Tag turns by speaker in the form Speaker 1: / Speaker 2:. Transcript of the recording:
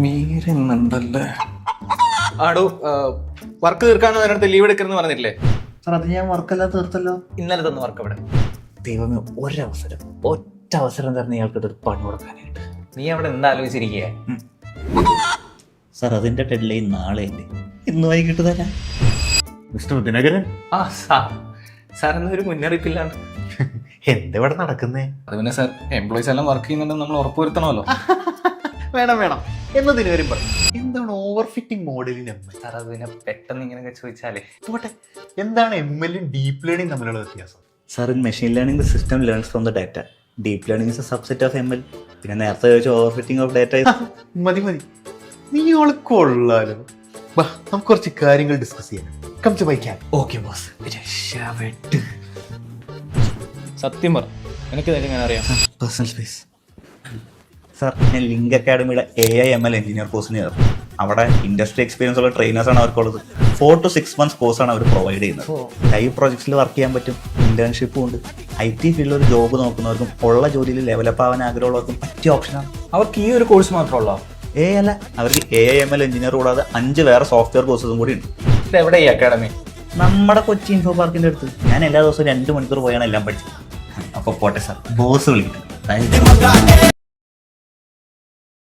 Speaker 1: മീരുന്നുണ്ടല്ലേ? ആടോ, വർക്ക് തീർക്കാന്ന് പറഞ്ഞിട്ട് ലീവ് എടുക്കണമെന്ന് പറഞ്ഞില്ലേ?
Speaker 2: സാർ അത് ഞാൻ വർക്കെല്ലാം തീർത്തല്ലോ.
Speaker 1: ഇന്നലെ തന്ന വർക്ക് അവിടെ.
Speaker 3: ദൈവമേ, ഒറ്റ അവസരം തരുന്ന ഇയാൾക്ക് ഒരു പണി കൊടുക്കാനായിട്ട്.
Speaker 1: നീ അവിടെ എന്താ ആലോചിച്ചിരിക്കുക?
Speaker 3: സാർ അതിന്റെ ഡെഡ് ലൈൻ നാളെ ഉണ്ട്. ഇന്ന് വൈകിട്ട് തരാം.
Speaker 2: മിസ്റ്റർ ദിനകരൻ,
Speaker 1: ആ സാർ എന്നൊരു മുന്നറിയിപ്പില്ലാണ്ട്
Speaker 2: എന്തെവിടെ നടക്കുന്നേ?
Speaker 1: അത് പിന്നെ സാർ, എംപ്ലോയീസ് എല്ലാം വർക്ക് ചെയ്യുന്നുണ്ടെന്ന് നമ്മൾ ഉറപ്പുവരുത്തണമല്ലോ.
Speaker 2: വേണം എന്ന് ദിനകരൻ പറഞ്ഞു. എന്താണ് ഓവർ ഫിറ്റിംഗ് മോഡലിന് എം എൽ?
Speaker 1: സാർ അത് പിന്നെ പെട്ടെന്ന് ഇങ്ങനെയൊക്കെ ചോദിച്ചാലേ.
Speaker 2: പോട്ടെ, എന്താണ് എം എല്ലും ഡീപ്പ് ലേണിംഗ് തമ്മിലുള്ള വ്യത്യാസം?
Speaker 3: Sir, in machine learning the system learns from the data. Deep learning is A subset of M L. പിന്നെ നേരത്തെ ചോദിച്ച ഓവർ ഫിറ്റിംഗ് ഓഫ് ഡാറ്റ.
Speaker 2: മതി നീ അവള് കൊള്ളാലോ. വാ, നമുക്ക് കുറച്ച് കാര്യങ്ങൾ ഡിസ്കസ് ചെയ്യാം. Come to my cab.
Speaker 3: Okay boss. രക്ഷാപ്പെട്ട്.
Speaker 1: സത്യം പറ, എനിക്ക് ഇതൊക്കെ ഞാൻ അറിയാം.
Speaker 3: Personal space. സാർ, ഞാൻ ലിങ്ക് അക്കാഡമിയുടെ AI/ML എഞ്ചിനീയർ കോഴ്സിന് ചേർന്നു. അവിടെ ഇൻഡസ്ട്രി എക്സ്പീരിയൻസ് ഉള്ള ട്രെയിനേഴ്സാണ് അവർക്കുള്ളത്. 4 to 6 months കോഴ്സാണ് അവർ പ്രൊവൈഡ് ചെയ്യുന്നത്. ലൈവ് പ്രോജക്ട്സിൽ വർക്ക് ചെയ്യാൻ പറ്റും. ഇന്റേൺഷിപ്പും ഉണ്ട്. IT ഫീൽഡിൽ ഒരു ജോബ് നോക്കുന്നവർക്കും ഉള്ള ജോലിയിൽ ഡെവലപ്പ് ആവാൻ ആഗ്രഹമുള്ളവർക്കും പറ്റിയ ഓപ്ഷനാണ്.
Speaker 1: അവർക്ക് ഈ ഒരു കോഴ്സ് മാത്രമുള്ളോ?
Speaker 3: അല്ല, അവർക്ക് AI/ML എഞ്ചിനീയർ കൂടാതെ 5 വേറെ സോഫ്റ്റ്വെയർ കോഴ്സും കൂടി ഉണ്ട്.
Speaker 1: ഇത് എവിടെ ഈ അക്കാഡമി?
Speaker 3: നമ്മുടെ കൊച്ചി ഇൻഫോ പാർക്കിന്റെ അടുത്ത്. ഞാൻ എല്ലാ ദിവസവും 2 മണിക്കൂർ പോയാണ് എല്ലാം പഠിച്ചത്. അപ്പൊ പോട്ടെ സാർ, ബോസ് വിളിക്കണം.